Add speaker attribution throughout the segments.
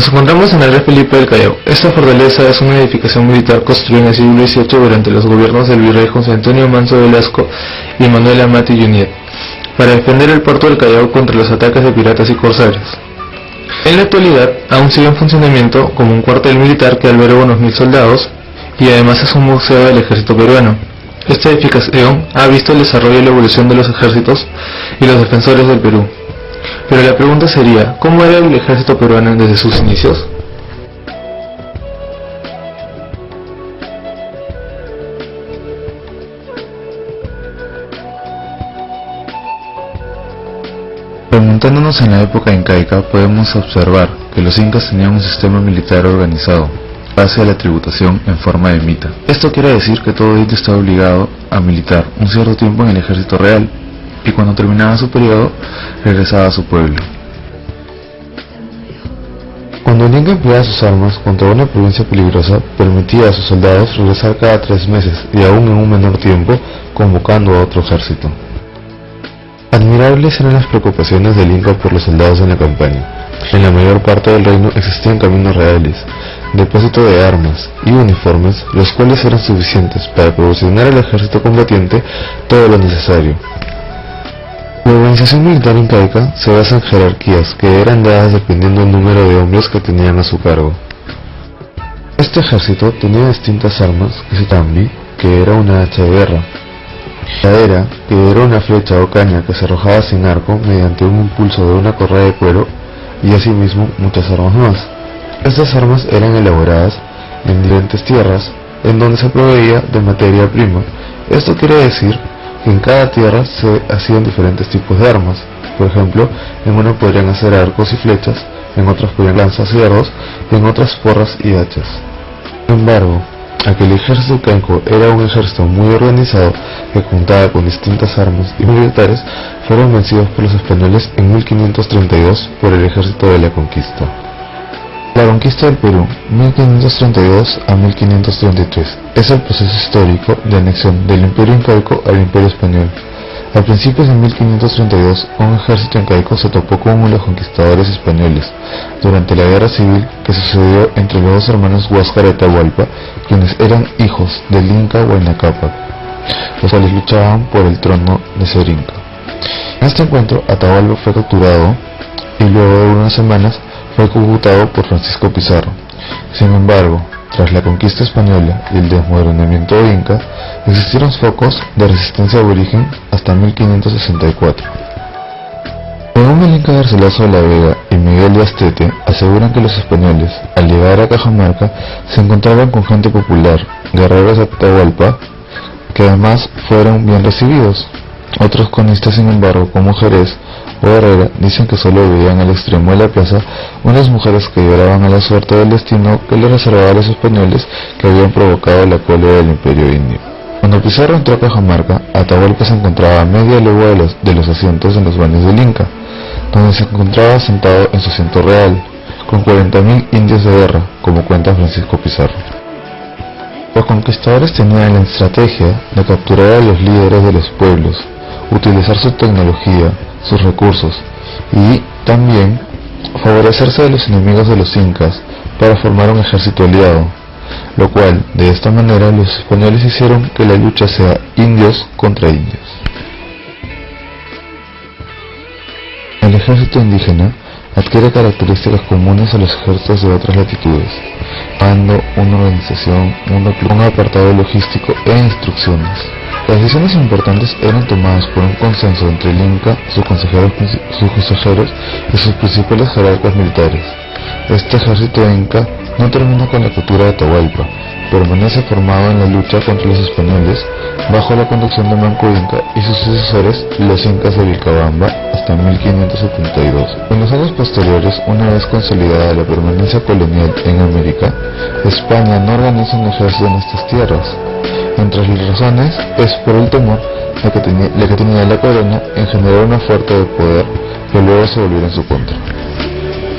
Speaker 1: encontramos en el Rey Felipe del Callao. Esta fortaleza es una edificación militar construida en el siglo XVIII durante los gobiernos del virrey José Antonio Manso Velasco y Manuel Amati Junyent, para defender el puerto del Callao contra los ataques de piratas y corsarios. En la actualidad, aún sigue en funcionamiento como un cuartel militar que alberga unos 1000 soldados y además es un museo del ejército peruano. Esta edificación ha visto el desarrollo y la evolución de los ejércitos y los defensores del Perú. Pero la pregunta sería, ¿cómo era el ejército peruano desde sus inicios?
Speaker 2: Remontándonos en la época incaica, podemos observar que los incas tenían un sistema militar organizado, base a la tributación en forma de mita. Esto quiere decir que todo indio estaba obligado a militar un cierto tiempo en el ejército real, y cuando terminaba su periodo, regresaba a su pueblo.
Speaker 3: Cuando el Inca empleaba sus armas contra una provincia peligrosa, permitía a sus soldados regresar cada 3 meses y aún en un menor tiempo, convocando a otro ejército. Admirables eran las preocupaciones del Inca por los soldados en la campaña. En la mayor parte del reino existían caminos reales, depósito de armas y uniformes, los cuales eran suficientes para proporcionar al ejército combatiente todo lo necesario. La organización militar incaica se basa en jerarquías que eran dadas dependiendo del número de hombres que tenían a su cargo. Este ejército tenía distintas armas, tambi, que era una hacha de guerra, cadera, que era una flecha o caña que se arrojaba sin arco mediante un impulso de una correa de cuero, y asimismo muchas armas más. Estas armas eran elaboradas en diferentes tierras, en donde se proveía de materia prima. Esto quiere decir que en cada tierra se hacían diferentes tipos de armas. Por ejemplo, en una podrían hacer arcos y flechas, en otras podrían lanzas y dardos, y en otras porras y hachas. Sin embargo, aquel ejército incaico era un ejército muy organizado que contaba con distintas armas y militares, fueron vencidos por los españoles en 1532 por el ejército de la conquista. La conquista del Perú, 1532 a 1533, es el proceso histórico de anexión del Imperio Incaico al Imperio Español. A principios de 1532, un ejército incaico se topó con los conquistadores españoles durante la guerra civil que sucedió entre los dos hermanos Huáscar y Atahualpa, quienes eran hijos del Inca Huayna Cápac, los cuales luchaban por el trono de ser Inca. En este encuentro, Atahualpa fue capturado y luego de unas semanas fue ejecutado por Francisco Pizarro. Sin embargo, tras la conquista española y el desmoronamiento inca, existieron focos de resistencia aborigen hasta 1564. Según el Inca Garcilaso de la Vega y Miguel de Astete, aseguran que los españoles, al llegar a Cajamarca, se encontraban con gente popular, guerreros de Atahualpa, que además fueron bien recibidos. Otros cronistas, sin embargo, como Jerez o Herrera, dicen que solo veían al extremo de la plaza unas mujeres que lloraban a la suerte del destino que les reservaba a los españoles que habían provocado la cólera del imperio indio. Cuando Pizarro entró a Cajamarca, Atahualpa se encontraba a media legua de los asientos en los baños del Inca, donde se encontraba sentado en su asiento real, con 40.000 indios de guerra, como cuenta Francisco Pizarro. Los conquistadores tenían la estrategia de capturar a los líderes de los pueblos, utilizar su tecnología, sus recursos y también favorecerse de los enemigos de los incas para formar un ejército aliado, lo cual de esta manera los españoles hicieron que la lucha sea indios contra indios. El ejército indígena adquiere características comunes a los ejércitos de otras latitudes, dando una organización, un apartado logístico e instrucciones. Las decisiones importantes eran tomadas por un consenso entre el Inca, sus consejeros y sus principales jerarcas militares. Este ejército inca no termina con la captura de Atahualpa, permanece formado en la lucha contra los españoles bajo la conducción de Manco Inca y sus sucesores, los incas de Vilcabamba, hasta 1572. En los años posteriores, una vez consolidada la permanencia colonial en América, España no organiza un ejército en estas tierras. Entre las razones es por el temor que tenía la corona en generar una fuerte de poder que luego se volviera en su contra.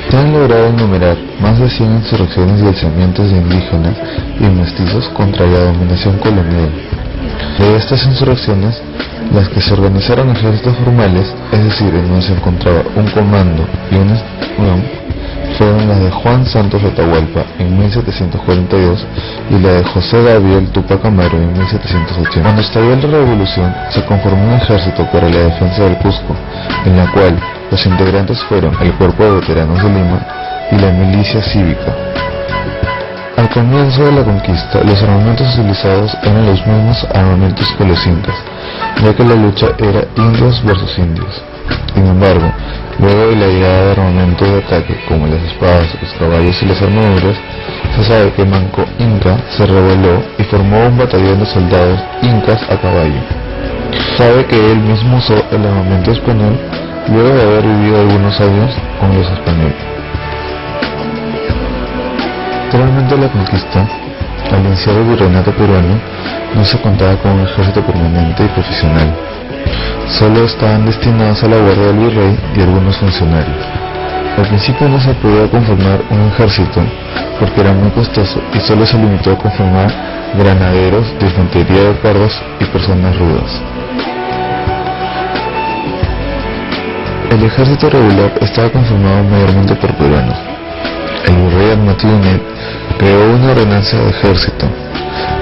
Speaker 3: Se han logrado enumerar más de 100 insurrecciones y alzamientos de indígenas y mestizos contra la dominación colonial. De estas insurrecciones, las que se organizaron ejércitos formales, es decir, en donde se encontraba un comando y una institución, fueron las de Juan Santos Atahualpa en 1742 y la de José Gabriel Tupac Amaru en 1780. Cuando estalló la revolución, se conformó un ejército para la defensa del Cusco, en la cual los integrantes fueron el Cuerpo de Veteranos de Lima y la Milicia Cívica. Al comienzo de la conquista, los armamentos utilizados eran los mismos armamentos que los incas, ya que la lucha era indios versus indios. Sin embargo, luego de la llegada de armamentos de ataque como las espadas, los caballos y las armaduras, se sabe que Manco Inca se rebeló y formó un batallón de soldados incas a caballo. Se sabe que él mismo usó el armamento español luego de haber vivido algunos años con los españoles. Anteriormente a la conquista, al iniciar el virreinato peruano, no se contaba con un ejército permanente y profesional. Solo estaban destinados a la guardia del virrey y algunos funcionarios. Al principio no se podía conformar un ejército porque era muy costoso y solo se limitó a conformar granaderos de infantería de pardos y personas rudas. El ejército regular estaba conformado mayormente por peruanos. El virrey Amati Yunet creó una ordenanza de ejército.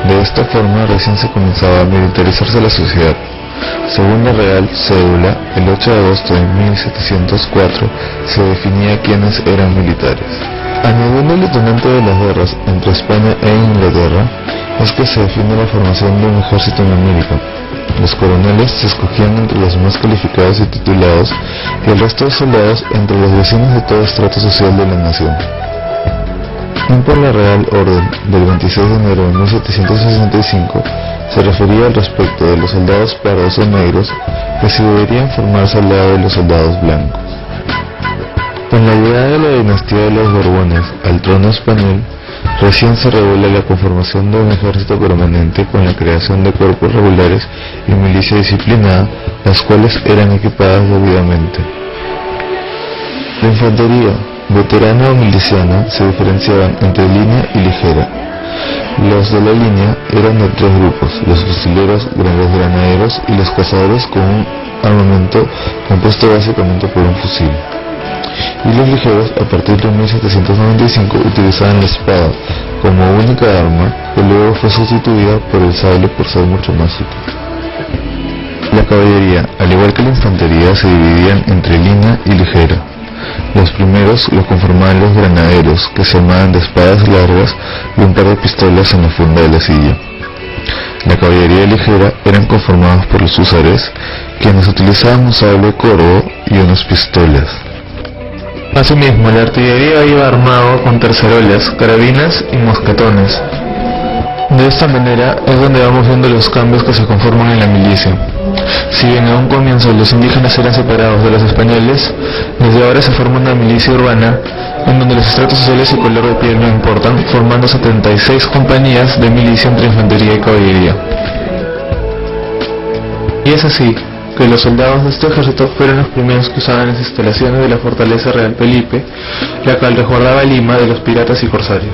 Speaker 3: De esta forma recién se comenzaba a militarizarse la sociedad. Según la Real Cédula, el 8 de agosto de 1704 se definía quiénes eran militares. Añadiendo el detonante de las guerras entre España e Inglaterra, es que se define la formación de un ejército en América. Los coroneles se escogían entre los más calificados y titulados, y el resto de soldados entre los vecinos de todo estrato social de la nación. Por la Real Orden del 26 de enero de 1765 se refería al respecto de los soldados pardos o negros que se deberían formarse al lado de los soldados blancos. Con la llegada de la dinastía de los Borbones al trono español, recién se revela la conformación de un ejército permanente con la creación de cuerpos regulares y milicia disciplinada, las cuales eran equipadas debidamente. La infantería, veterana o miliciana, se diferenciaban entre línea y ligera. Los de la línea eran de tres grupos: los fusileros, grandes granaderos y los cazadores, con un armamento compuesto básicamente por un fusil. Y los ligeros, a partir de 1795, utilizaban la espada como única arma, que luego fue sustituida por el sable por ser mucho más útil. La caballería, al igual que la infantería, se dividían entre línea y ligera. Los primeros lo conformaban los granaderos, que se armaban de espadas largas y un par de pistolas en la funda de la silla. La caballería ligera eran conformados por los húsares, quienes utilizaban un sable corvo y unas pistolas.
Speaker 1: Asimismo, la artillería iba armado con tercerolas, carabinas y mosquetones. De esta manera es donde vamos viendo los cambios que se conforman en la milicia. Si bien en un comienzo los indígenas eran separados de los españoles, desde ahora se forma una milicia urbana en donde los estratos sociales y color de piel no importan, formando 76 compañías de milicia entre infantería y caballería. Y es así que los soldados de este ejército fueron los primeros que usaban las instalaciones de la fortaleza Real Felipe, la cual resguardaba Lima de los piratas y corsarios.